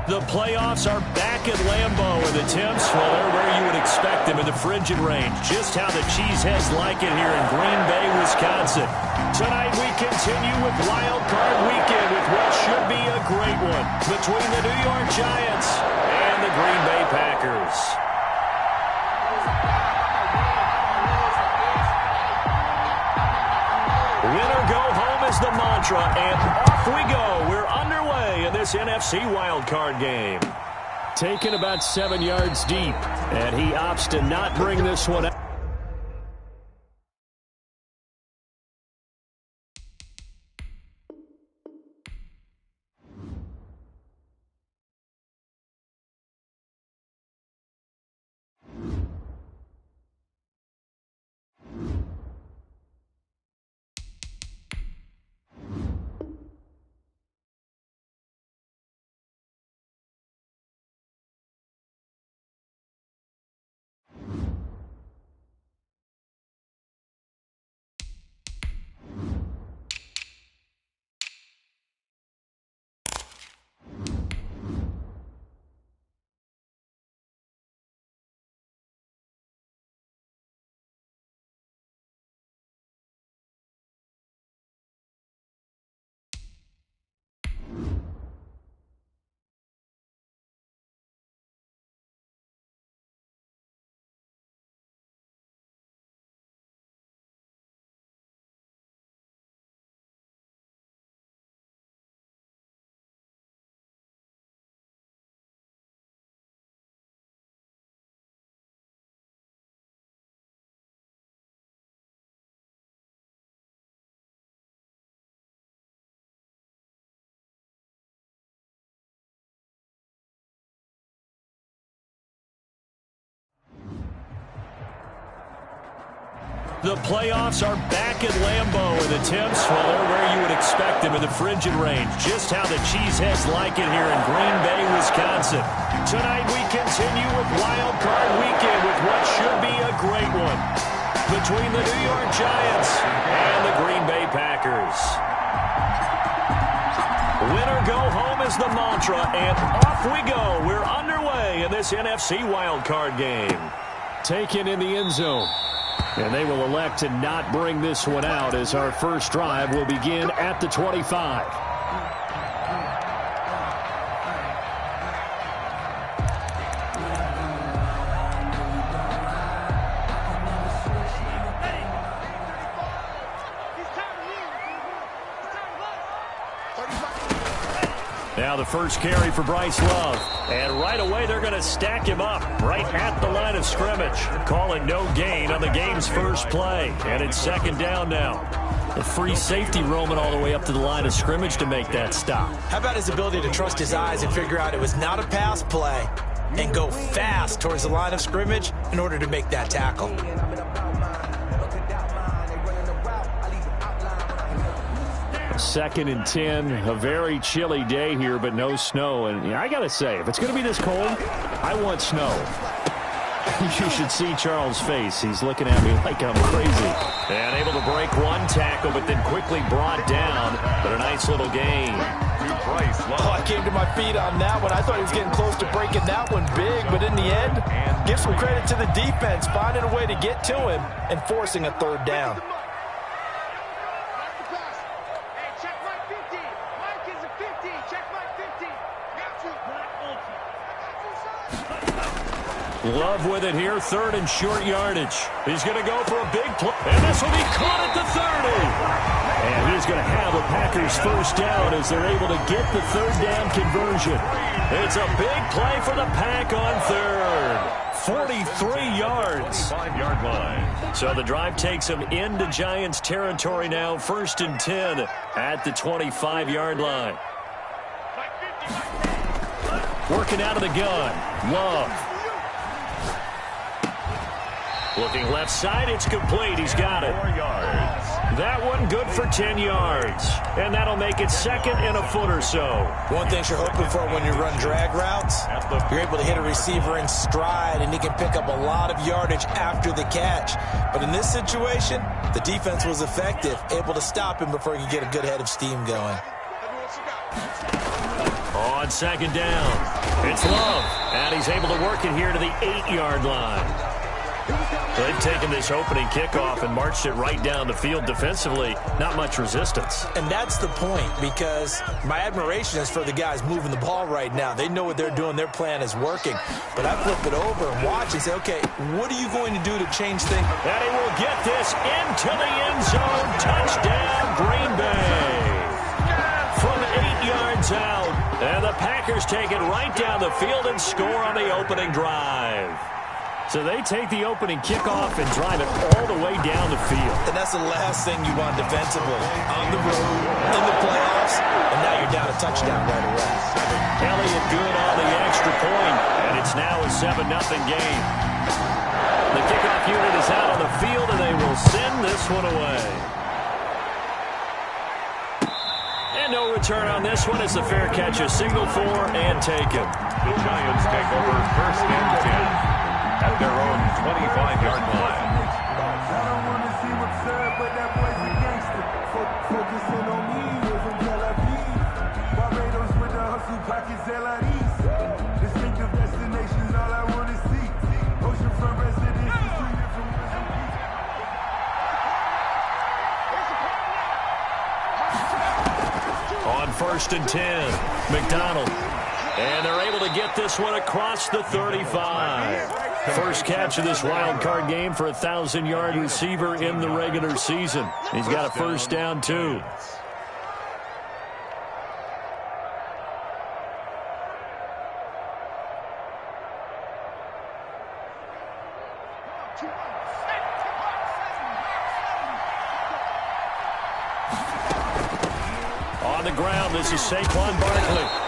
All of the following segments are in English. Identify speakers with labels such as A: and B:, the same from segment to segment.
A: The playoffs are back at Lambeau, and the temps, well, they're where you would expect them in the frigid range. Just how the Cheeseheads like it here in Green Bay, Wisconsin. Tonight we continue with Wild Card Weekend with what should be a great one between the New York Giants and the Green Bay Packers. Winner go home is the mantra, and off we go. We're underway in this NFC wildcard game. Taken about 7 yards deep, and he opts to not bring this one out. The playoffs are back at Lambeau, and the temps, well, they're where you would expect them in the frigid range. Just how the Cheeseheads like it here in Green Bay, Wisconsin. Tonight we continue with Wild Card Weekend with what should be a great one between the New York Giants and the Green Bay Packers. Winner go home is the mantra, and off we go. We're underway in this NFC wildcard game. Taken in the end zone. And they will elect to not bring this one out as our first drive will begin at the 25. Now the first carry for Bryce Love. And right away they're going to stack him up right at the line of scrimmage. Calling no gain on the game's first play. And it's second down now. A free safety roaming all the way up to the line of scrimmage to make that stop.
B: How about his ability to trust his eyes and figure out it was not a pass play and go fast towards the line of scrimmage in order to make that tackle.
A: Second and 10, a very chilly day here, but no snow. And I got to say, if it's going to be this cold, I want snow. You should see Charles' face. He's looking at me like I'm crazy. And able to break one tackle, but then quickly brought down. But a nice little gain.
B: Oh, I came to my feet on that one. I thought he was getting close to breaking that one big, but in the end, give some credit to the defense, finding a way to get to him and forcing a third down.
A: Love with it here, third and short yardage. He's going to go for a big play, and this will be caught at the 30. And he's going to have a Packers first down as they're able to get the third down conversion. It's a big play for the Pack on third. 43 yards. 5-yard line. So the drive takes him into Giants territory now, first and 10 at the 25-yard line. Working out of the gun. Love. Looking left side, it's complete. He's got it. 4 yards. That one good for 10 yards. And that'll make it second and a foot or so.
B: One thing you're hoping for when you run drag routes, you're able to hit a receiver in stride, and he can pick up a lot of yardage after the catch. But in this situation, the defense was effective, able to stop him before he could get a good head of steam going.
A: On second down. It's Love, and he's able to work it here to the 8-yard line. They've taken this opening kickoff and marched it right down the field defensively. Not much resistance.
B: And that's the point, because my admiration is for the guys moving the ball right now. They know what they're doing. Their plan is working. But I flip it over and watch and say, okay, what are you going to do to change things?
A: And he will get this into the end zone. Touchdown, Green Bay. From 8 yards out. And the Packers take it right down the field and score on the opening drive. So they take the opening kickoff and drive it all the way down the field.
B: And that's the last thing you want defensively. On the road, in the playoffs, and now you're down a touchdown right away.
A: Elliott good on the extra point, and it's now a 7-0 game. The kickoff unit is out on the field, and they will send this one away. And no return on this one as the fair catch is signaled for and taken.
C: The Giants take over first and 10. At their own 25-yard line.
D: I don't want to seem absurd, but that boy's a gangster. Focusing on me, live in Tel Aviv. Barbados with the hustle pockets, LIDs. Distinctive destinations, all I want to see. Oceanfront residences, 3 different ways.
A: On first and 10, McDonald. And they're able to get this one across the 35. First catch of this wild card game for a 1,000-yard receiver in the regular season. He's got a first down, too. On the ground, this is Saquon Barkley.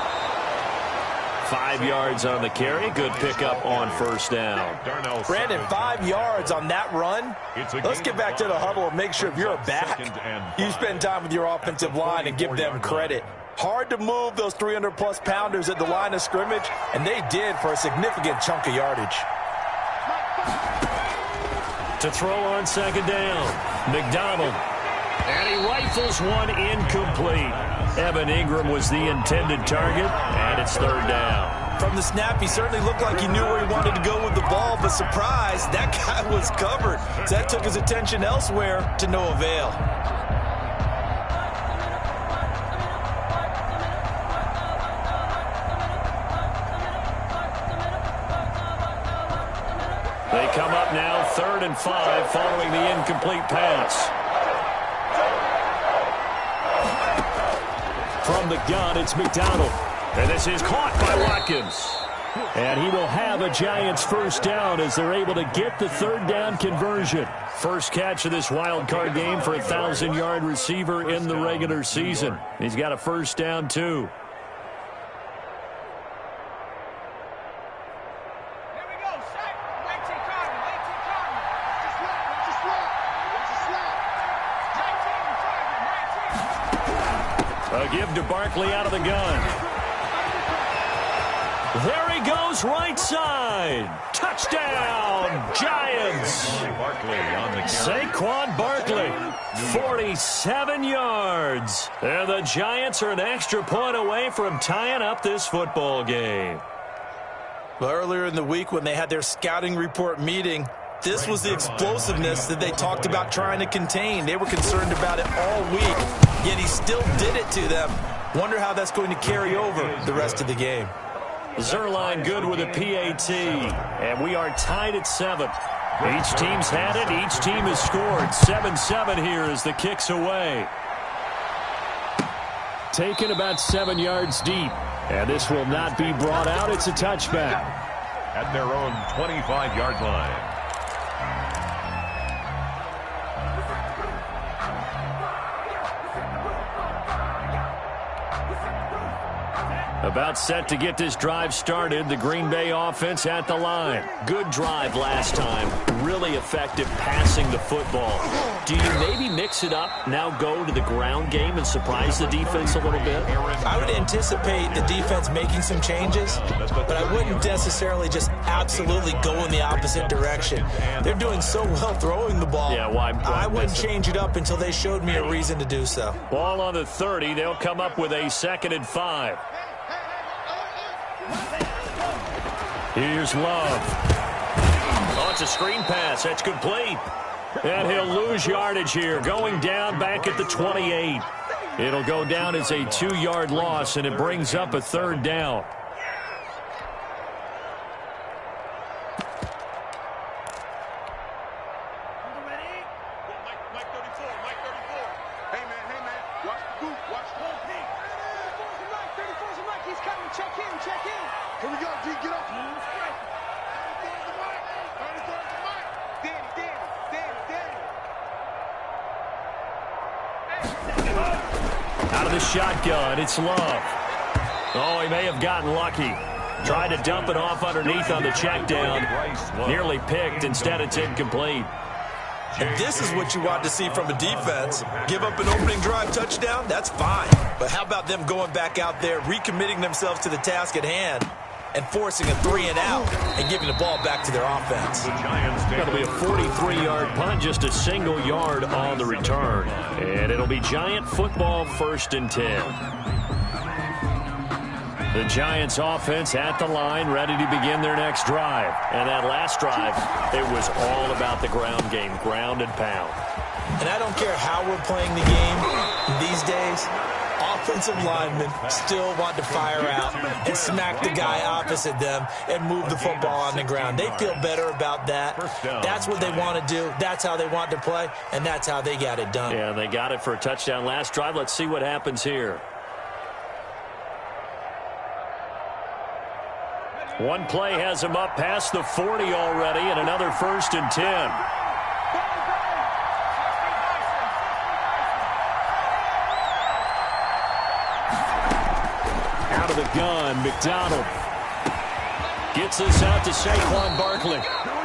A: 5 yards on the carry. Good pickup on first down.
B: Brandon, 5 yards on that run. Let's get back to the huddle and make sure if you're a back, you spend time with your offensive line and give them credit. Hard to move those 300-plus pounders at the line of scrimmage, and they did for a significant chunk of yardage.
A: To throw on second down, McDonald. And he rifles one incomplete. Evan Ingram was the intended target, and it's third down.
B: From the snap, he certainly looked like he knew where he wanted to go with the ball, but surprise, that guy was covered. So that took his attention elsewhere to no avail.
A: They come up now, 3rd and 5, following the incomplete pass. From the gun, it's McDonald. And this is caught by Watkins. And he will have a Giants first down as they're able to get the third down conversion. First catch of this wild card game for a 1,000-yard receiver in the regular season. He's got a first down, too. A give to Barkley out of the gun. There he goes, right side. Touchdown, Giants. Saquon Barkley, 47 yards. And the Giants are an extra point away from tying up this football game.
B: Well, earlier in the week when they had their scouting report meeting, this was the explosiveness that they talked about trying to contain. They were concerned about it all week, yet he still did it to them. Wonder how that's going to carry over the rest of the game.
A: Zerline good with a PAT, and we are tied at 7. Each team's had it. Each team has scored. 7-7 here as the kick's away. Taken about 7 yards deep, and this will not be brought out. It's a touchback.
C: At their own 25-yard line.
A: About set to get this drive started. The Green Bay offense at the line. Good drive last time. Really effective passing the football. Do you maybe mix it up, now go to the ground game and surprise the defense a little bit?
B: I would anticipate the defense making some changes, but I wouldn't necessarily just absolutely go in the opposite direction. They're doing so well throwing the ball.
A: Yeah, why
B: I wouldn't change it up until they showed me a reason to do so.
A: Ball on the 30. They'll come up with a 2nd and 5. Here's Love. Oh, it's a screen pass. That's complete. And he'll lose yardage here, going down back at the 28. It'll go down as a 2-yard loss, and it brings up a 3rd down. Out of the shotgun, it's Love. Oh, he may have gotten lucky. Tried to dump it off underneath on the check down. Nearly picked. Instead, it's incomplete.
B: And this is what you want to see from a defense. Give up an opening drive touchdown, that's fine. But how about them going back out there, recommitting themselves to the task at hand, and forcing a 3-and-out and giving the ball back to their offense.
A: That'll be a 43-yard punt, just a single yard on the return. And it'll be Giant football, 1st and 10. The Giants offense at the line, ready to begin their next drive. And that last drive, it was all about the ground game, ground and pound.
B: And I don't care how we're playing the game these days, offensive linemen still want to fire out and smack the guy opposite them and move the football on the ground. They feel better about that. That's what they want to do. That's how they want to play, and that's how they got it done.
A: Yeah, they got it for a touchdown last drive. Let's see what happens here. One play has him up past the 40 already, and another 1st and 10. Out of the gun, McDonald gets this out to Saquon Barkley,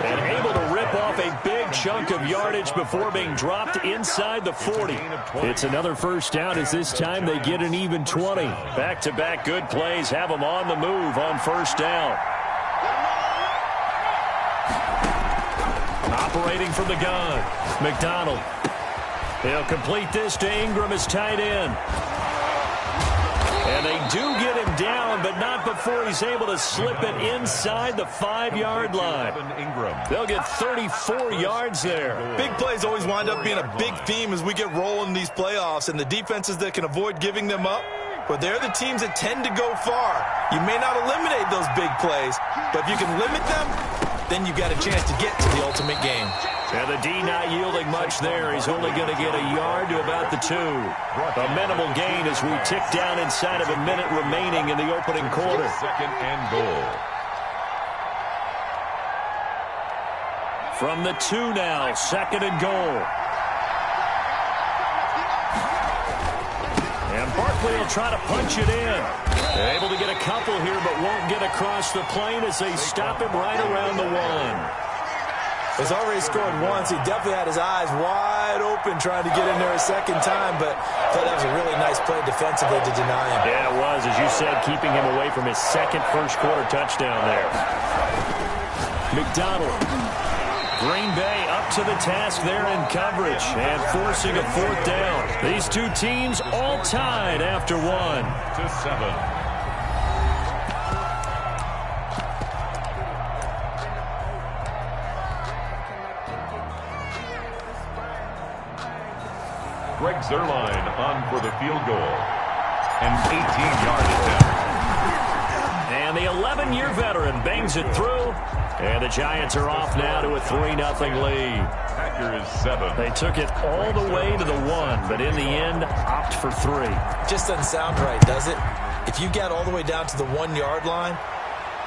A: and able to rip off a big chunk of yardage before being dropped inside the 40. It's another 1st down, as this time they get an even 20. Back-to-back good plays have them on the move on 1st down. Operating from the gun, McDonald. He'll complete this to Ingram as tight end. And they do get him down, but not before he's able to slip it inside the 5-yard line. They'll get 34 yards there.
B: Big plays always wind up being a big theme as we get rolling in these playoffs, and the defenses that can avoid giving them up, but they're the teams that tend to go far. You may not eliminate those big plays, but if you can limit them, then you've got a chance to get to the ultimate game.
A: And the D not yielding much there. He's only going to get a yard to about the 2. A minimal gain as we tick down inside of a minute remaining in the opening quarter.
C: 2nd and goal.
A: From the 2 now, 2nd and goal. And Barkley will try to punch it in. They're able to get a couple here, but won't get across the plane as they stop him right around the 1.
B: He's already scored once. He definitely had his eyes wide open trying to get in there a 2nd time, but I thought that was a really nice play defensively to deny him.
A: Yeah, it was, as you said, keeping him away from his 2nd first-quarter touchdown there. McDonald. Green Bay up to the task there in coverage and forcing a 4th down. These two teams all tied after 1.
C: 7. Greg Zuerlein on for the field goal. An 18-yard attempt.
A: And the 11-year veteran bangs it through. And the Giants are off now to a 3-0 lead.
C: Packers 7.
A: They took it all the way to the 1, but in the end, opt for 3.
B: Just doesn't sound right, does it? If you get all the way down to the 1-yard line,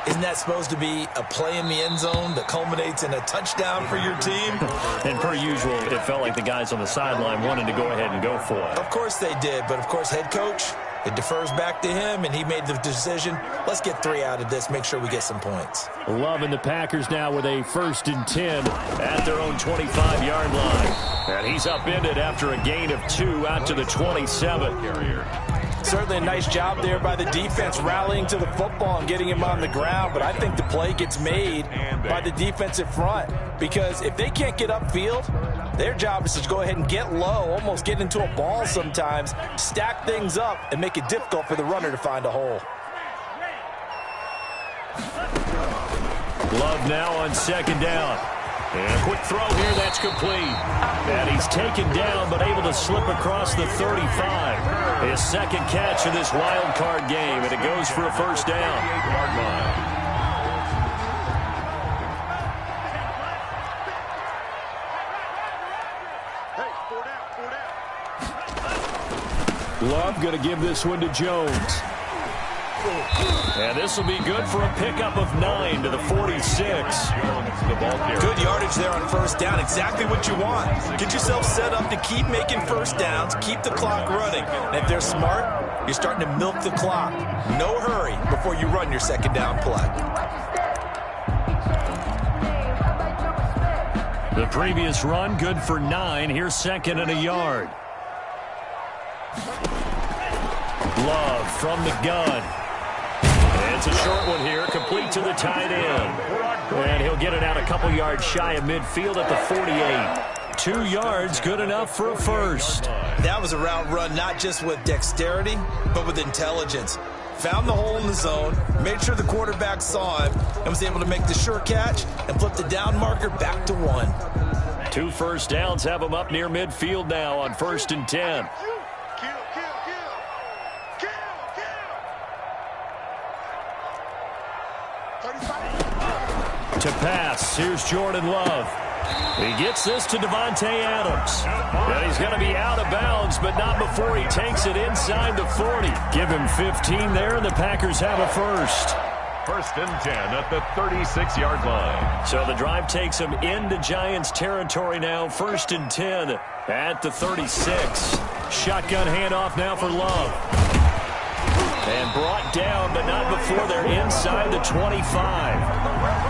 B: isn't that supposed to be a play in the end zone that culminates in a touchdown for your team?
A: And per usual, it felt like the guys on the sideline wanted to go ahead and go for it.
B: Of course they did, but of course head coach, it defers back to him, and he made the decision, let's get 3 out of this, make sure we get some points.
A: Loving the Packers now with a 1st and 10 at their own 25-yard line. And he's upended after a gain of 2 out to the 27.
B: Certainly a nice job there by the defense rallying to the football and getting him on the ground, but I think the play gets made by the defensive front because if they can't get upfield, their job is to go ahead and get low, almost get into a ball sometimes, stack things up, and make it difficult for the runner to find a hole.
A: Love now on second down. And a quick throw here, that's complete. And he's taken down, but able to slip across the 35. His second catch of this wild card game, and it goes for a first down. Love going to give this one to Jones. And this will be good for a pickup of 9 to the 46.
B: Good yardage there on first down. Exactly what you want. Get yourself set up to keep making first downs, keep the clock running. And if they're smart, you're starting to milk the clock. No hurry before you run your second down play.
A: The previous run, good for 9. Here's second and a yard. Love from the gun. And it's a short one here, complete to the tight end. And he'll get it out a couple yards shy of midfield at the 48. 2 yards, good enough for a first.
B: That was a route run not just with dexterity, but with intelligence. Found the hole in the zone, made sure the quarterback saw him, and was able to make the sure catch and flip the down marker back to 1.
A: 2 first downs have him up near midfield now on 1st and 10. To pass, here's Jordan Love. He gets this to Devontae Adams. And he's going to be out of bounds, but not before he takes it inside the 40. Give him 15 there, and the Packers have a first.
C: 1st and 10 at the 36-yard line.
A: So the drive takes him into Giants territory now. 1st and 10 at the 36. Shotgun handoff now for Love. And brought down, but not before they're inside the 25.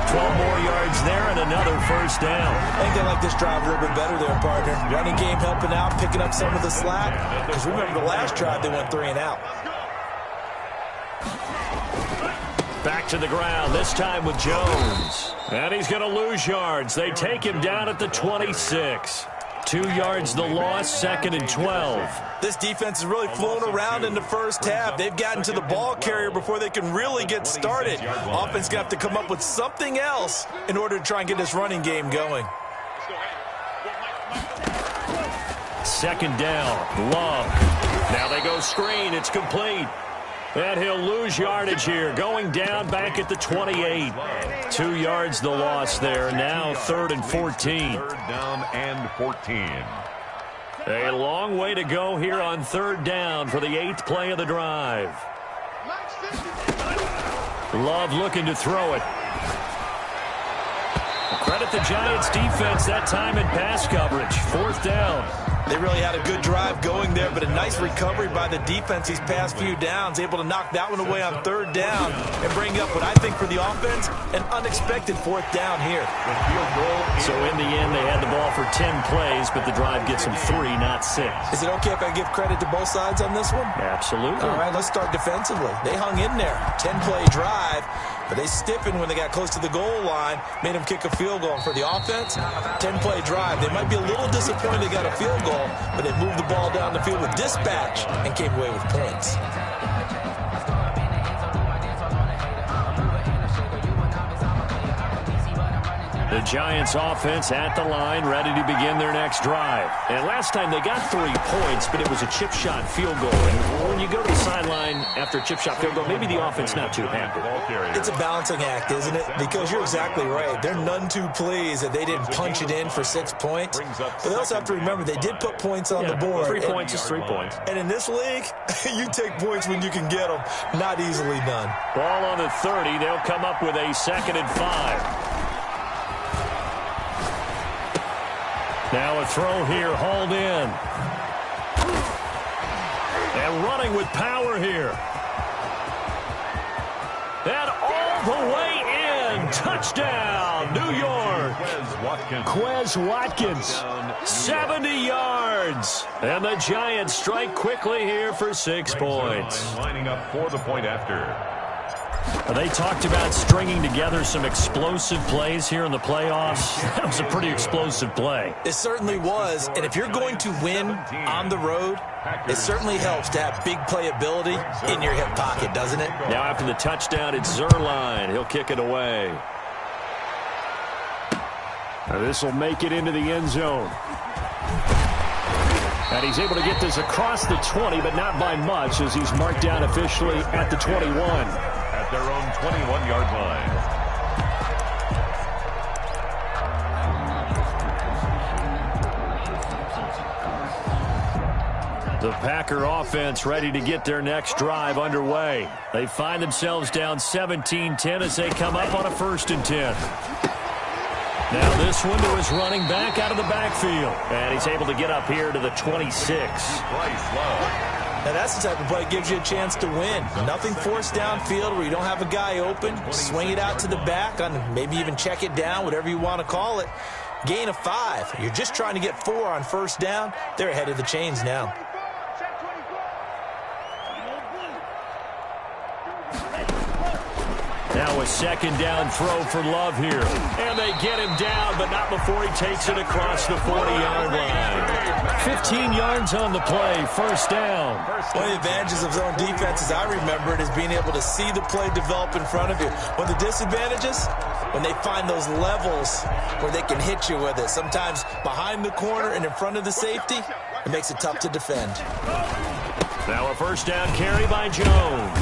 A: 12 more yards there and another first down.
B: I think they like this drive a little bit better there, partner. Running game helping out, picking up some of the slack. Because remember the last drive, they went 3 and out.
A: Back to the ground, this time with Jones. And he's going to lose yards. They take him down at the 26. 2 yards the loss, 2nd and 12.
B: This defense is really flown around in the first half. They've gotten to the ball carrier before they can really get started. Offense going to have to come up with something else in order to try and get this running game going.
A: 2nd down, Love. Now they go screen, it's complete. And he'll lose yardage here, going down back at the 28. 2 yards the loss there, now 3rd and 14.
C: 3rd down and 14.
A: A long way to go here on 3rd down for the 8th play of the drive. Love looking to throw it. Credit the Giants defense that time in pass coverage. 4th down.
B: They really had a good drive going there, but a nice recovery by the defense these past few downs, able to knock that one away on 3rd down and bring up what I think for the offense, an unexpected 4th down here.
A: So in the end, they had the ball for 10 plays, but the drive gets them 3, not 6.
B: Is it okay if I give credit to both sides on this one?
A: Absolutely.
B: All right, let's start defensively. They hung in there. 10-play drive, but they stiffened when they got close to the goal line, made them kick a field goal. And for the offense, 10-play drive. They might be a little disappointed they got a field goal, but they moved the ball down the field with dispatch and came away with points.
A: The Giants offense at the line, ready to begin their next drive. And last time they got 3 points, but it was a chip shot field goal. And when you go to the sideline after a chip shot field goal, maybe the offense not too happy.
B: It's a balancing act, isn't it? Because you're exactly right. They're none too pleased that they didn't punch it in for 6 points. But they also have to remember they did put points on the board.
A: 3 points is 3 points.
B: And in this league, you take points when you can get them. Not easily done.
A: Ball on the 30. They'll come up with a 2nd and 5. Now a throw here, hauled in. And running with power here. And all the way in. Touchdown, New York. Quez Watkins, 70 yards. And the Giants strike quickly here for 6 points.
C: Lining up for the point after.
A: They talked about stringing together some explosive plays here in the playoffs. That was a pretty explosive play.
B: It certainly was. And if you're going to win on the road, it certainly helps to have big playability in your hip pocket, doesn't it?
A: Now after the touchdown, it's Zerline. He'll kick it away. This will make it into the end zone. And he's able to get this across the 20, but not by much, as he's marked down officially at the 21.
C: At their own 21-yard line.
A: The Packer offense ready to get their next drive underway. They find themselves down 17-10 as they come up on a 1st and 10. Now this one to his running back out of the backfield. And he's able to get up here to the 26.
B: Now that's the type of play that gives you a chance to win. Nothing forced downfield where you don't have a guy open. Swing it out to the back, on maybe even check it down, whatever you want to call it. Gain of 5. You're just trying to get 4 on 1st down. They're ahead of the chains now.
A: Now a 2nd down throw for Love here. And they get him down, but not before he takes it across the 40-yard line. 15 yards on the play, 1st down.
B: One of the advantages of zone defense, as I remember it, is being able to see the play develop in front of you. One of the disadvantages, when they find those levels where they can hit you with it. Sometimes behind the corner and in front of the safety, it makes it tough to defend.
A: Now a 1st down carry by Jones.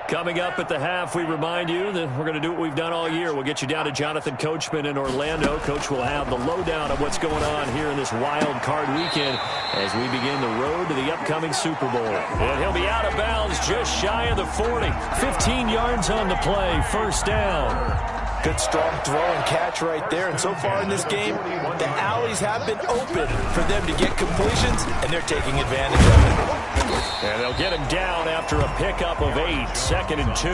A: Coming up at the half, we remind you that we're going to do what we've done all year. We'll get you down to Jonathan Coachman in Orlando. Coach will have the lowdown of what's going on here in this wild card weekend as we begin the road to the upcoming Super Bowl. And he'll be out of bounds just shy of the 40. 15 yards on the play, 1st down.
B: Good strong throw and catch right there. And so far in this game, the alleys have been open for them to get completions, and they're taking advantage of it.
A: And they'll get him down after a pickup of 8, 2nd and 2.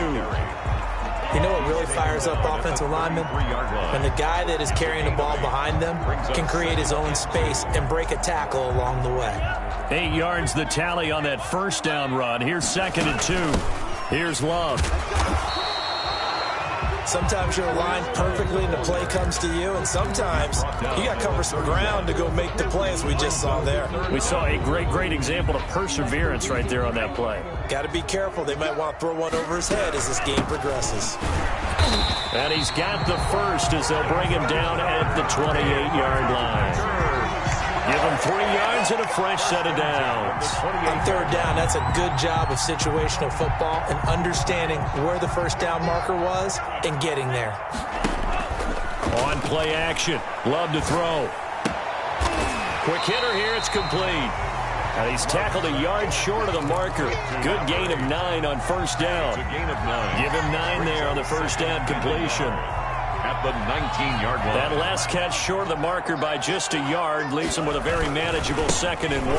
B: You know what really fires up offensive linemen? When the guy that is carrying the ball behind them can create his own space and break a tackle along the way.
A: 8 yards the tally on that 1st down run. Here's 2nd and 2. Here's Love.
B: Sometimes you're aligned perfectly and the play comes to you, and sometimes you got to cover some ground to go make the play, as we just saw there.
A: We saw a great example of perseverance right there on that play.
B: Got to be careful. They might want to throw one over his head as this game progresses.
A: And he's got the 1st as they'll bring him down at the 28-yard line. Give him 3 yards and a fresh set of downs.
B: On 3rd down, that's a good job of situational football and understanding where the 1st down marker was and getting there.
A: On play action, Love to throw. Quick hitter here, it's complete. And he's tackled a yard short of the marker. Good gain of 9 on 1st down. Give him 9 there on the 1st down completion.
C: At the 19-yard line.
A: That last catch short of the marker by just a yard leaves him with a very manageable 2nd and 1.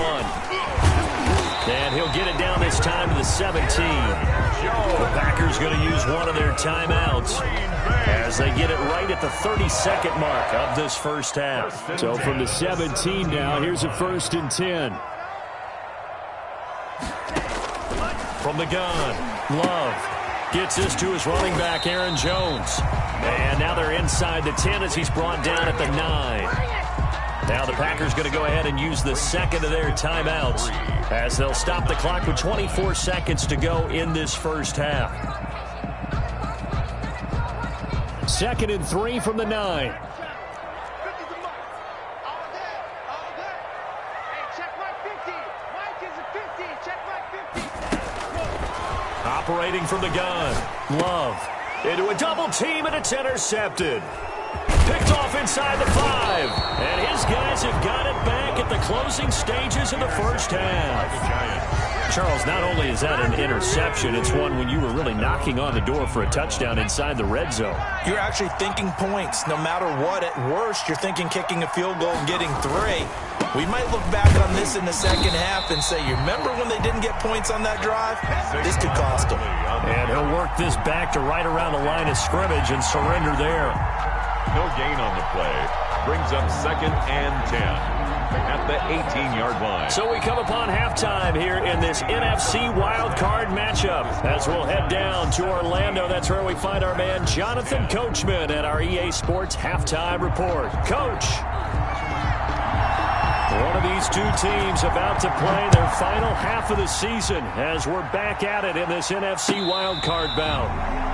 A: And he'll get it down this time to the 17. The Packers going to use one of their timeouts as they get it right at the 32nd mark of this 1st half. So from the 17 now, here's a 1st and 10. From the gun, Love gets this to his running back, Aaron Jones. And now they're inside the 10 as he's brought down at the 9. Now the Packers going to go ahead and use the 2nd of their timeouts as they'll stop the clock with 24 seconds to go in this 1st half. 2nd and 3 from the 9. Operating from the gun, Love into a double team, and it's intercepted. Picked off inside the 5. And his guys have got it back at the closing stages of the 1st half. Charles, not only is that an interception, it's one when you were really knocking on the door for a touchdown inside the red zone.
B: You're actually thinking points. No matter what, at worst, you're thinking kicking a field goal and getting 3. We might look back on this in the 2nd half and say, you remember when they didn't get points on that drive? This could cost them.
A: And he'll work this back to right around the line of scrimmage and surrender there.
C: No gain on the play. brings up 2nd and 10 at the 18-yard line.
A: So we come upon halftime here in this NFC wildcard matchup as we'll head down to Orlando. That's where we find our man Jonathan Coachman at our EA Sports Halftime Report. Coach, one of these two teams about to play their final half of the season as we're back at it in this NFC wildcard bout.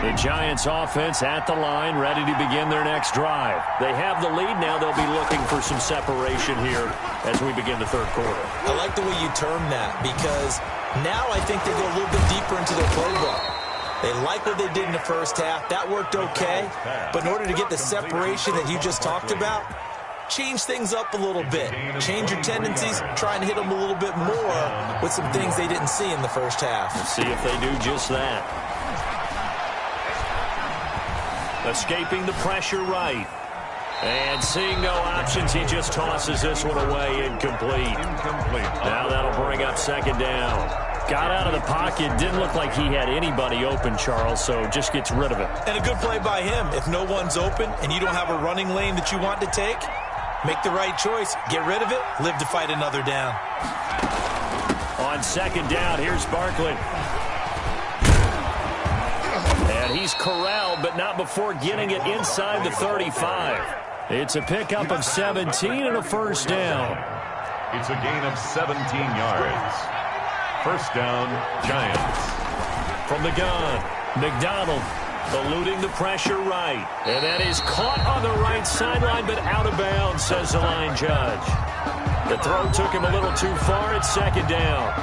A: The Giants offense at the line, ready to begin their next drive. They have the lead now. They'll be looking for some separation here as we begin the third quarter.
B: I like the way you term that because now I think they go a little bit deeper into their playbook. They like what they did in the first half. That worked okay. But in order to get the separation that you just talked about, change things up a little bit. Change your tendencies. Try and hit them a little bit more with some things they didn't see in the first half.
A: Let's see if they do just that. Escaping the pressure right. And seeing no options, he just tosses this one away, incomplete. Now that'll bring up 2nd down. Got out of the pocket, didn't look like he had anybody open, Charles, so just gets rid of it. And
B: a good play by him. If no one's open and you don't have a running lane that you want to take, make the right choice. Get rid of it, live to fight another down.
A: On 2nd down, here's Barkley. And he's corralled, but not before getting it inside the 35. It's a pickup of 17 and a 1st down.
C: It's a gain of 17 yards. 1st down, Giants.
A: From the gun, McDonald eluding the pressure right. And that is caught on the right sideline, but out of bounds, says the line judge. The throw took him a little too far at 2nd down.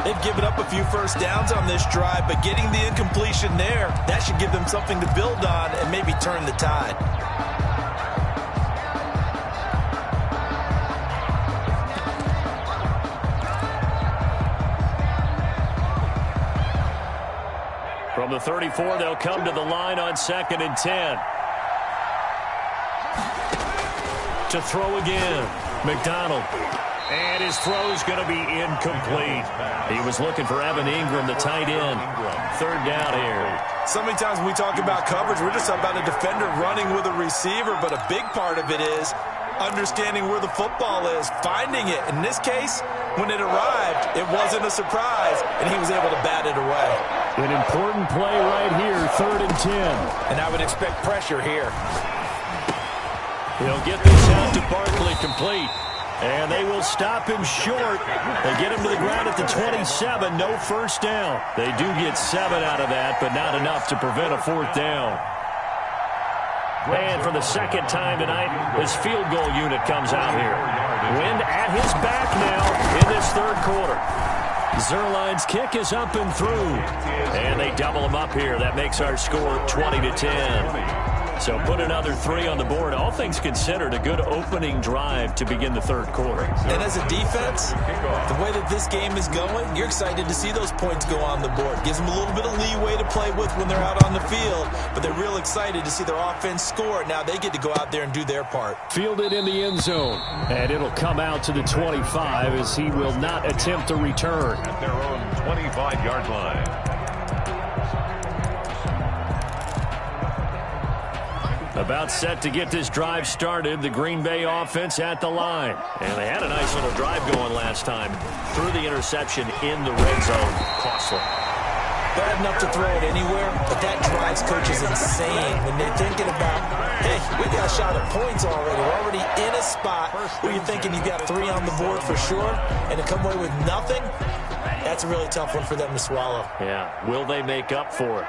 B: They've given up a few 1st downs on this drive, but getting the incompletion there, that should give them something to build on and maybe turn the tide.
A: From the 34, they'll come to the line on 2nd and 10. To throw again, McDonald. And his throw's going to be incomplete. He was looking for Evan Ingram, the tight end. 3rd down here.
B: So many times when we talk about coverage, we're just about a defender running with a receiver, but a big part of it is understanding where the football is, finding it. In this case, when it arrived, it wasn't a surprise, and he was able to bat it away.
A: An important play right here, 3rd and 10.
B: And I would expect pressure here.
A: He'll get this out to Barkley, complete. And they will stop him short. They get him to the ground at the 27. No 1st down. They do get 7 out of that, but not enough to prevent a 4th down. And for the 2nd time tonight, his field goal unit comes out here. Wind at his back now in this 3rd quarter. Zerline's kick is up and through. And they double him up here. That makes our score 20-10. So put another 3 on the board. All things considered, a good opening drive to begin the 3rd quarter.
B: And as a defense, the way that this game is going, you're excited to see those points go on the board. Gives them a little bit of leeway to play with when they're out on the field, but they're real excited to see their offense score. Now they get to go out there and do their part.
A: Fielded in the end zone, and it'll come out to the 25 as he will not attempt to return.
C: At their own 25-yard line.
A: About set to get this drive started, the Green Bay offense at the line. And they had a nice little drive going last time. Threw the interception in the red zone. Costly.
B: Bad enough to throw it anywhere, but that drives coaches insane when they're thinking about, hey, we got a shot at points already. We're already in a spot where you're thinking you've got 3 on the board for sure, and to come away with nothing, that's a really tough one for them to swallow.
A: Yeah, will they make up for it?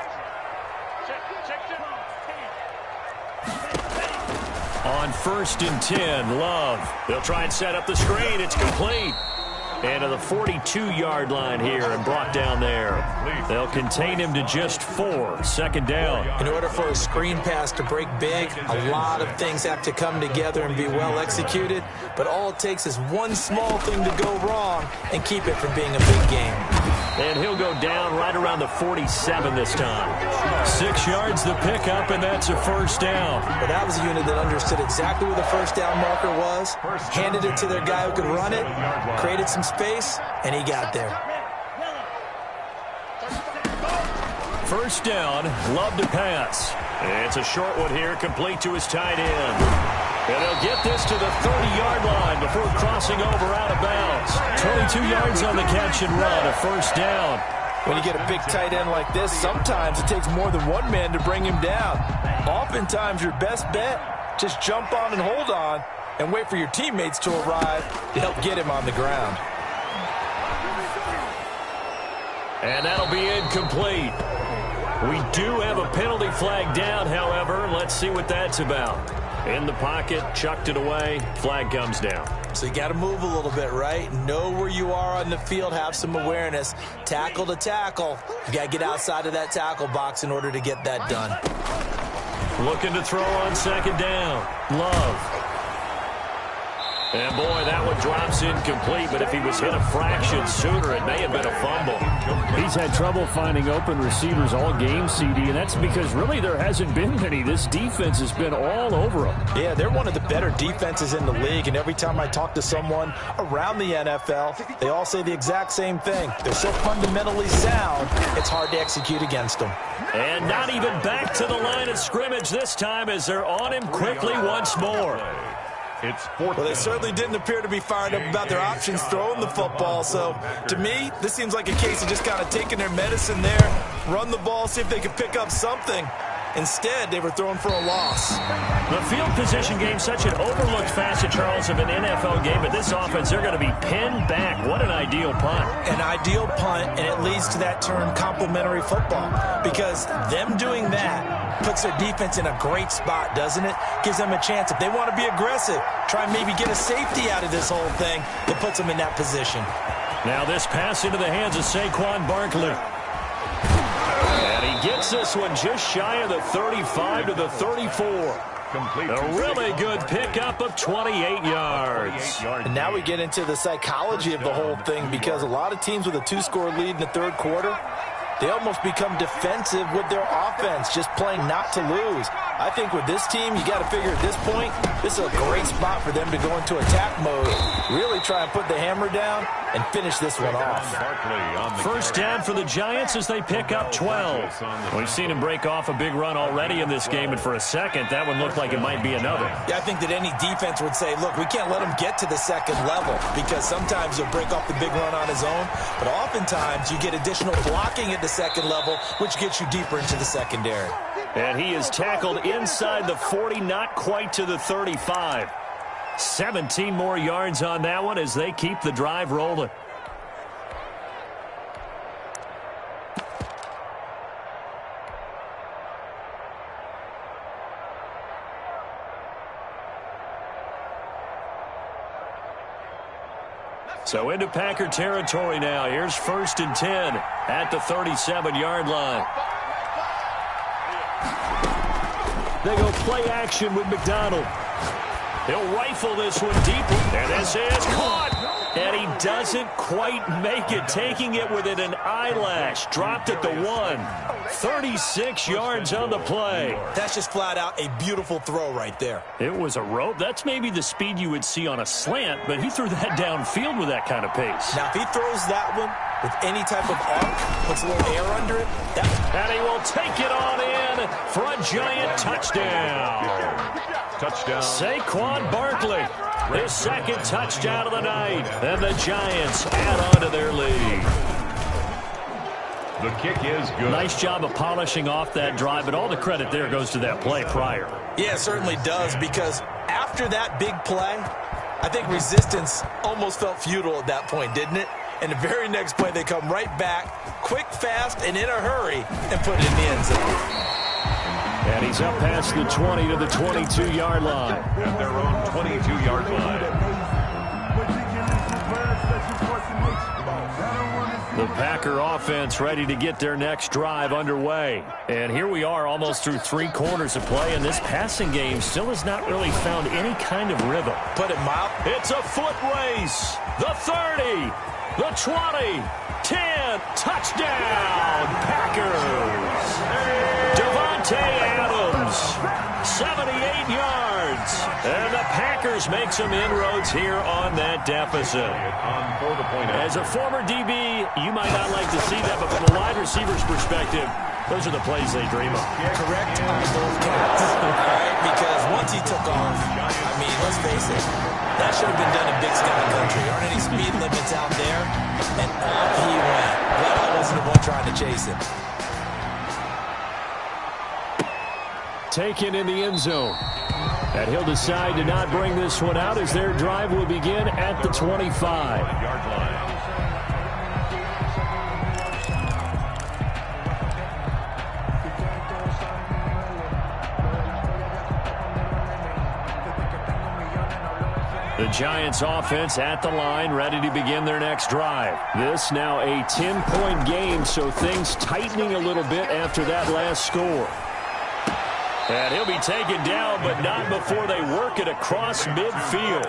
A: On 1st and 10, Love. They'll try and set up the screen. It's complete. And to the 42-yard line here and brought down there. They'll contain him to just 4. 2nd down.
B: In order for a screen pass to break big, a lot of things have to come together and be well executed. But all it takes is one small thing to go wrong and keep it from being a big game.
A: And he'll go down right around the 47 this time. 6 yards the pickup, and that's a first down.
B: Well, that was a unit that understood exactly where the first down marker was, handed it to their guy who could run it, created some space, and he got there.
A: First down, Love to pass. It's a short one here, complete to his tight end. And he'll get this to the 30-yard line before crossing over out of bounds. 22 yards on the catch and run, a first down.
B: When you get a big tight end like this, sometimes it takes more than one man to bring him down. Oftentimes, your best bet, just jump on and hold on and wait for your teammates to arrive to help get him on the ground.
A: And that'll be incomplete. We do have a penalty flag down, however. Let's see what that's about. In the pocket, chucked it away, flag comes down.
B: So you got to move a little bit, right? Know where you are on the field, have some awareness. Tackle to tackle. You got to get outside of that tackle box in order to get that done.
A: Looking to throw on second down. Love. And, boy, that one drops incomplete, but if he was hit a fraction sooner, it may have been a fumble.
E: He's had trouble finding open receivers all game, CD, and that's because really there hasn't been many. This defense has been all over him.
B: Yeah, they're one of the better defenses in the league, and every time I talk to someone around the NFL, they all say the exact same thing. They're so fundamentally sound, it's hard to execute against them.
A: And not even back to the line of scrimmage this time as they're on him quickly once more.
C: It's fourth.
B: Well, they certainly didn't appear to be fired up about their options throwing the football. So, to me, this seems like a case of just kind of taking their medicine there, run the ball, see if they could pick up something. Instead, they were throwing for a loss.
A: The field position game, such an overlooked facet, Charles, of an NFL game. But this offense, they're going to be pinned back. What an ideal punt.
B: An ideal punt, and it leads to that term complementary football. Because them doing that puts their defense in a great spot, doesn't it? Gives them a chance. If they want to be aggressive, try and maybe get a safety out of this whole thing, it puts them in that position.
A: Now this pass into the hands of Saquon Barkley. And he gets this one just shy of the 35 to the 34.
C: Complete.
A: A really good pickup of 28 yards.
B: And now we get into the psychology of the whole thing, because a lot of teams with a 2-score lead in the third quarter, they almost become defensive with their offense, just playing not to lose. I think with this team, you got to figure at this point, this is a great spot for them to go into attack mode, really try and put the hammer down and finish this one off.
A: First down for the Giants as they pick up 12. We've seen him break off a big run already in this game, and for a second, that one looked like it might be another.
B: Yeah, I think that any defense would say, look, we can't let him get to the second level, because sometimes he'll break off the big run on his own, but oftentimes you get additional blocking at the second level, which gets you deeper into the secondary.
A: And he is tackled inside the 40, not quite to the 35. 17 more yards on that one as they keep the drive rolling. So into Packer territory now. Here's 1st and 10 at the 37-yard line. They go play action with McDonald. He'll rifle this one deep. And this is caught. And he doesn't quite make it, taking it within an eyelash. Dropped at the 1. 36 yards on the play.
B: That's just flat out a beautiful throw right there.
A: It was a rope. That's maybe the speed you would see on a slant, but he threw that downfield with that kind of pace.
B: Now, if he throws that one with any type of arc, puts a little air under it,
A: and he will take it on in for a Giant touchdown.
C: Touchdown.
A: Saquon Barkley, his second touchdown of the night. And the Giants add on to their lead.
C: The kick is good.
A: Nice job of polishing off that drive, but all the credit there goes to that play prior.
B: Yeah, it certainly does, because after that big play, I think resistance almost felt futile at that point, didn't it? And the very next play, they come right back, quick, fast, and in a hurry, and put it in the end zone.
A: And he's up past the 20 to the 22-yard line.
C: At their own 22-yard line.
A: The The Packer offense ready to get their next drive underway. And here we are almost through 3 quarters of play, and this passing game still has not really found any kind of rhythm.
B: Put it mild.
A: It's a foot race. The 30, the 20, 10, touchdown, Packers. Devontae Adams, 78 yards. And the Packers make some inroads here on that deficit. As a former DB, you might not like to see that, but from a wide receiver's perspective, those are the plays they dream of.
B: Correct on both counts. All right, because once he took off, I mean, let's face it, that should have been done in Big Sky Country. Aren't any speed limits out there? And off he went. Glad I wasn't the one trying to chase him.
A: Taken in the end zone. And he'll decide to not bring this one out as their drive will begin at the 25-yard line. The Giants offense at the line, ready to begin their next drive. This now a 10-point game, so things tightening a little bit after that last score. And he'll be taken down, but not before they work it across midfield.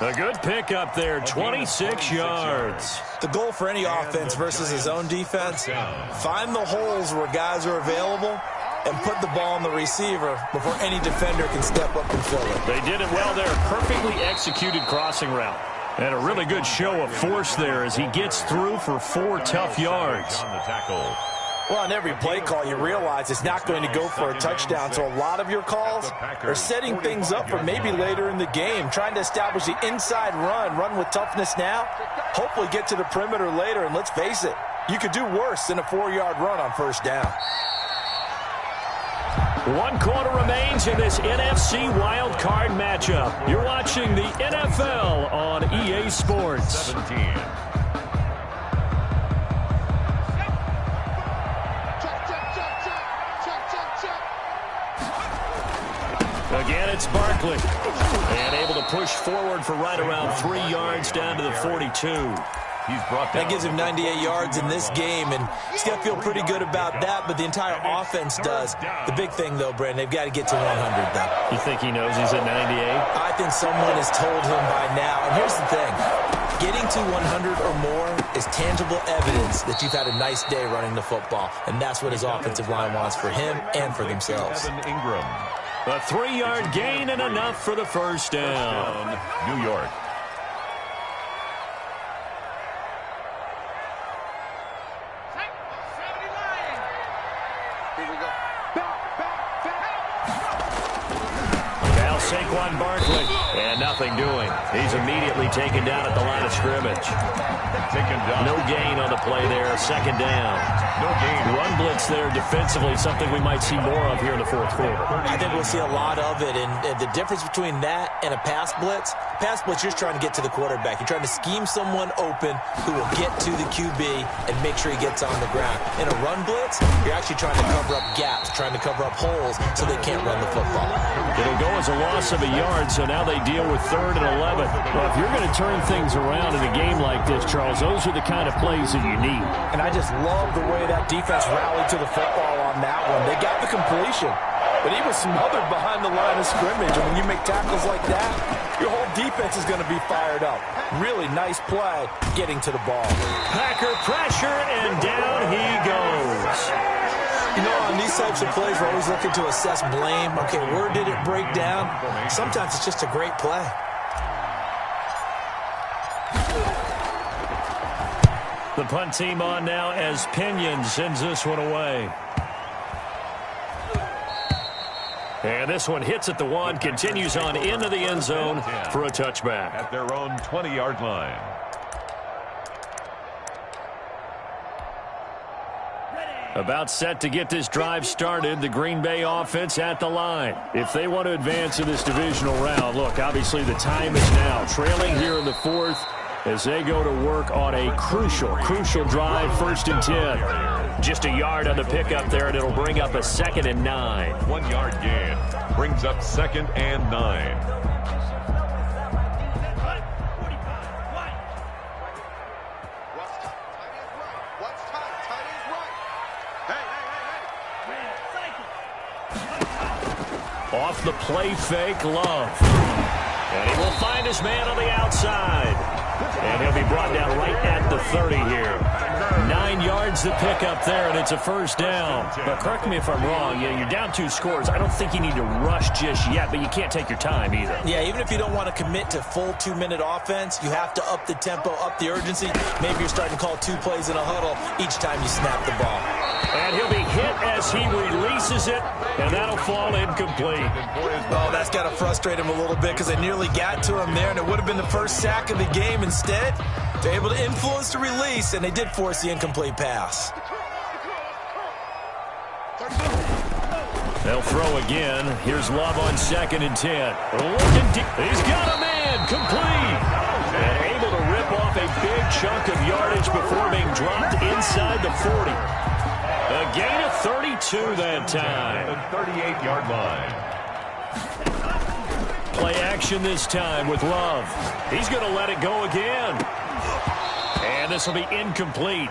A: A good pickup there, 26 yards.
B: The goal for any offense versus his own defense, find the holes where guys are available and put the ball on the receiver before any defender can step up and fill it.
A: They did it well there. Perfectly executed crossing route. And a really good show of force there as he gets through for 4 tough yards. On the tackle.
B: Well, on every play call, you realize it's not going to go for a touchdown, so a lot of your calls are setting things up for maybe later in the game, trying to establish the inside run with toughness now, hopefully get to the perimeter later, and let's face it, you could do worse than a 4-yard run on first down.
A: 1 quarter remains in this NFC Wild Card matchup. You're watching the NFL on EA Sports. 17. Again, it's Barkley. And able to push forward for right around 3 yards down to the 42.
C: He's brought down.
B: That gives him 98 yards in this game, and he's got to feel pretty good about that, but the entire offense does. The big thing, though, Brandon, they've got to get to 100, though.
A: You think he knows he's at 98?
B: I think someone has told him by now. And here's the thing. Getting to 100 or more is tangible evidence that you've had a nice day running the football, and that's what his offensive line wants for him and for themselves.
C: Evan Ingram.
A: A 3-yard gain and enough for the first down.
C: New York.
A: Now Saquon Barkley. And nothing doing. He's immediately taken down at the line of scrimmage.
C: Taken down.
A: No gain on the play there. Second down.
C: No gain.
A: Run blitz there defensively, something we might see more of here in the fourth quarter.
B: I think we'll see a lot of it, and the difference between that and a pass blitz, you're just trying to get to the quarterback. You're trying to scheme someone open who will get to the QB and make sure he gets on the ground. In a run blitz, you're actually trying to cover up gaps, trying to cover up holes so they can't run the football.
A: It'll go as a loss of a yard, so now they deal with 3rd and 11. Well, if you're going to turn things around in a game like this, Charles, those are the kind of plays that you need.
B: And I just love the way that defense rallied to the football on that one. They got the completion, but he was smothered behind the line of scrimmage. And when you make tackles like that, your whole defense is going to be fired up. Really nice play getting to the ball.
A: Packer pressure, and down he goes.
B: You know, on these types of plays, we're always looking to assess blame. Okay, where did it break down? Sometimes it's just a great play.
A: The punt team on now as Pinion sends this one away. And this one hits at the 1, continues on into the end zone for a touchback.
C: At their own 20-yard line.
A: About set to get this drive started, the Green Bay offense at the line. If they want to advance in this divisional round, look, obviously the time is now. Trailing here in the 4th as they go to work on a crucial drive, 1st and 10. Just a yard on the pickup there, and it'll bring up a 2nd and 9.
C: 1-yard gain brings up 2nd and 9.
A: the play fake, Love. And he will find his man on the outside. And he'll be brought down right at the 30 here. 9 yards to pick up there, and it's a first down. But correct me if I'm wrong, you're down 2 scores. I don't think you need to rush just yet, but you can't take your time either.
B: Yeah, even if you don't want to commit to full 2-minute offense, you have to up the tempo, up the urgency. Maybe you're starting to call 2 plays in a huddle each time you snap the ball.
A: And he'll be hit as he releases it, and that'll fall incomplete.
B: Oh, that's got to frustrate him a little bit because they nearly got to him there, and it would have been the first sack of the game. Instead, they're able to influence the release, and they did force the incomplete pass.
A: They'll throw again. Here's Love on 2nd and 10. Looking deep. He's got a man. Complete. And able to rip off a big chunk of yardage before being dropped inside the 40. A gain of 32 that time.
C: The 38-yard line.
A: Play action this time with Love. He's going to let it go again. And this will be incomplete.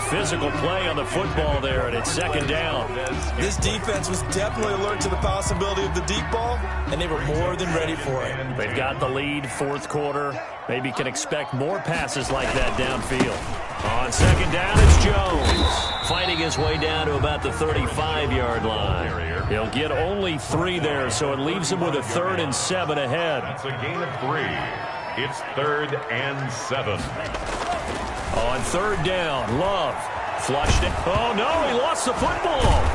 A: Physical play on the football there, and it's 2nd down.
B: This defense was definitely alert to the possibility of the deep ball, and they were more than ready for it.
A: They've got the lead, 4th quarter. Maybe can expect more passes like that downfield. On 2nd down, it's Jones. Fighting his way down to about the 35-yard line. He'll get only 3 there, so it leaves him with a 3rd and 7 ahead.
C: That's a gain of 3. It's 3rd and 7.
A: On 3rd down, Love flushed it. Oh, no, he lost the football.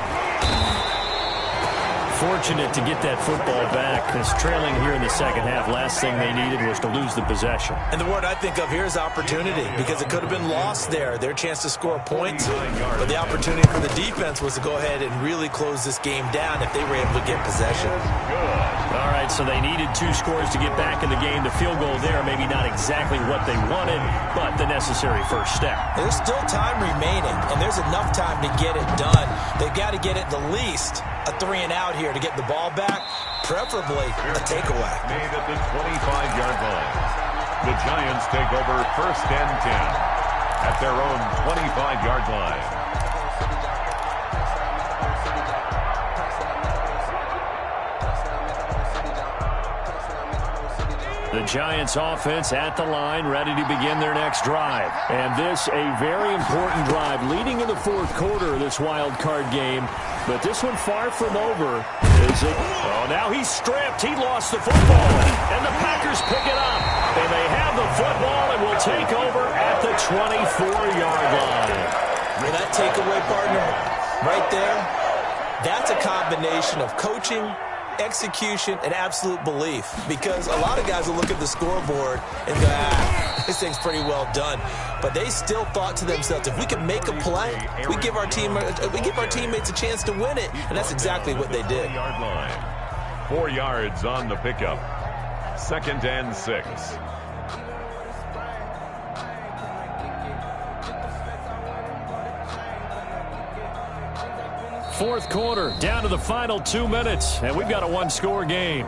A: Fortunate to get that football back. Because trailing here in the 2nd half, last thing they needed was to lose the possession.
B: And the word I think of here is opportunity, because it could have been lost there. Their chance to score points, but the opportunity for the defense was to go ahead and really close this game down if they were able to get possession.
A: All right, so they needed 2 scores to get back in the game. The field goal there, maybe not exactly what they wanted, but the necessary first step.
B: There's still time remaining, and there's enough time to get it done. They've got to get it the least a 3-and-out here to get the ball back, preferably a takeaway.
C: Made at the 25-yard line. The Giants take over 1st and 10 at their own 25-yard line.
A: The Giants offense at the line, ready to begin their next drive. And this, a very important drive leading in the 4th quarter of this wild card game. But this one far from over. Oh, now he's stripped. He lost the football. And the Packers pick it up. And they have the football and will take over at the 24-yard line.
B: Well, that takeaway, partner, right there, that's a combination of coaching, execution, and absolute belief, because a lot of guys will look at the scoreboard and go, this thing's pretty well done, but they still thought to themselves, if we can make a play, we give our teammates a chance to win it, and that's exactly what they did.
C: 4 yards on the pickup. 2nd and 6.
A: Fourth quarter, down to the final 2 minutes, and we've got a 1-score game.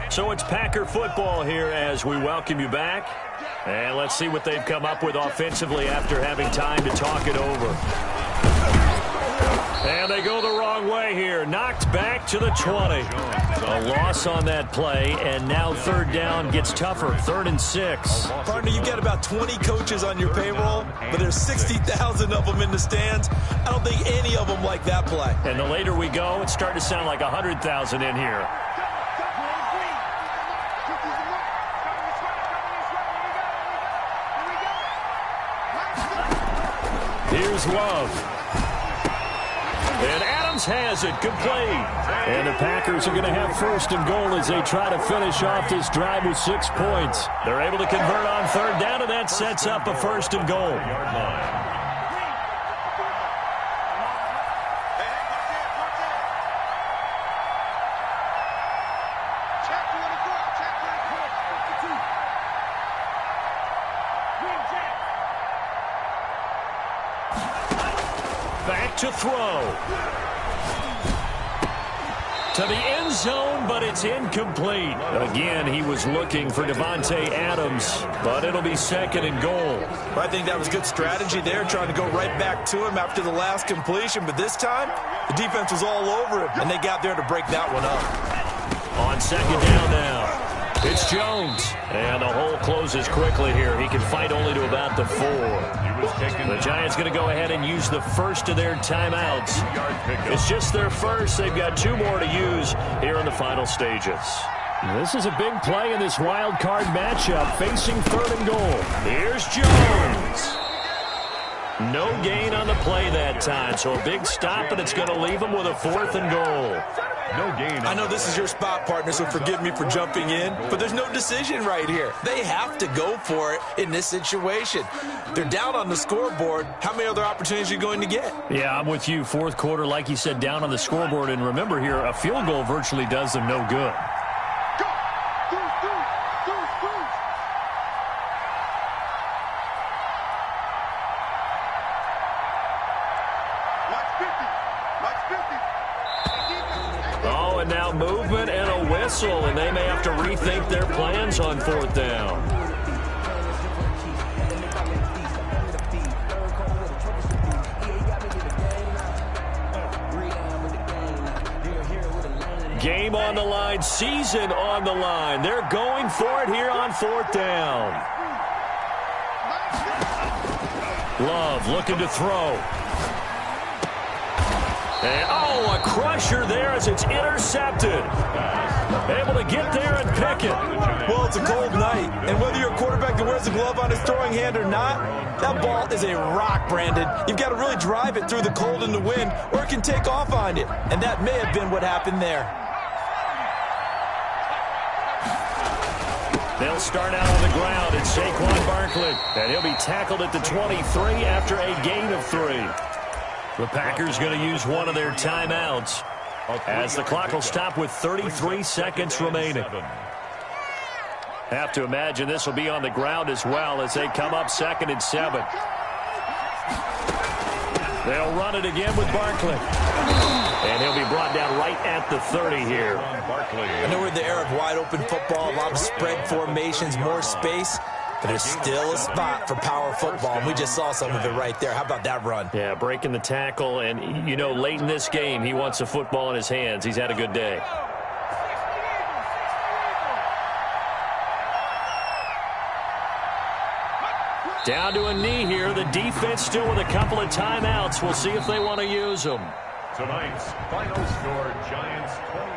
A: So it's Packer football here as we welcome you back. And let's see what they've come up with offensively after having time to talk it over. And they go the wrong way here. Knocked back to the 20. A loss on that play, and now 3rd down gets tougher. 3rd and 6.
B: Partner, you've got about 20 coaches on your payroll, but there's 60,000 of them in the stands. I don't think any of them like that play.
A: And the later we go, it's starting to sound like 100,000 in here. Here's Love. And Adams has it complete. And the Packers are going to have 1st and goal as they try to finish off this drive with 6 points. They're able to convert on 3rd down, and that sets up a 1st and goal. Back to throw. to the end zone, but it's incomplete. Again, he was looking for Devontae Adams, but it'll be 2nd and goal.
B: Well, I think that was good strategy there, trying to go right back to him after the last completion. But this time, the defense was all over him, and they got there to break that one up.
A: On 2nd down now. It's Jones. And the hole closes quickly here. He can fight only to about the 4. The Giants going to go ahead and use the first of their timeouts. It's just their first. They've got 2 more to use here in the final stages.
E: This is a big play in this wild card matchup, facing 3rd and goal.
A: Here's Jones. No gain on the play that time, so a big stop, and it's going to leave him with a 4th and goal.
C: No gain.
B: I know this is your spot, partner, so forgive me for jumping in, but there's no decision right here. They have to go for it in this situation. They're down on the scoreboard. How many other opportunities are you going to get?
E: Yeah, I'm with you. 4th quarter, like you said, down on the scoreboard. And remember here, a field goal virtually does them no good.
A: Oh, and now movement and a whistle, and they may have to rethink their plans on 4th down. Game on the line, season on the line. They're going for it here on 4th down. Love looking to throw. And, oh, a crusher there as it's intercepted. Able to get there and pick it.
B: Well, it's a cold night, and whether you're a quarterback that wears a glove on his throwing hand or not, that ball is a rock, Brandon. You've got to really drive it through the cold and the wind, or it can take off on you. And that may have been what happened there.
A: They'll start out on the ground. It's Saquon Barkley, and he'll be tackled at the 23 after a gain of 3. The Packers going to use one of their timeouts as the clock will stop with 33 seconds remaining. Have to imagine this will be on the ground as well as they come up 2nd and 7. They'll run it again with Barkley. And he'll be brought down right at the 30 here.
B: I know we're in the era of wide open football, a lot of spread formations, more space. But there's still a spot for power football, and we just saw some of it right there. How about that run?
A: Yeah, breaking the tackle, and, you know, late in this game, he wants the football in his hands. He's had a good day. Down to a knee here. The defense still with a couple of timeouts. We'll see if they want to use them.
C: Tonight's final score, Giants 20.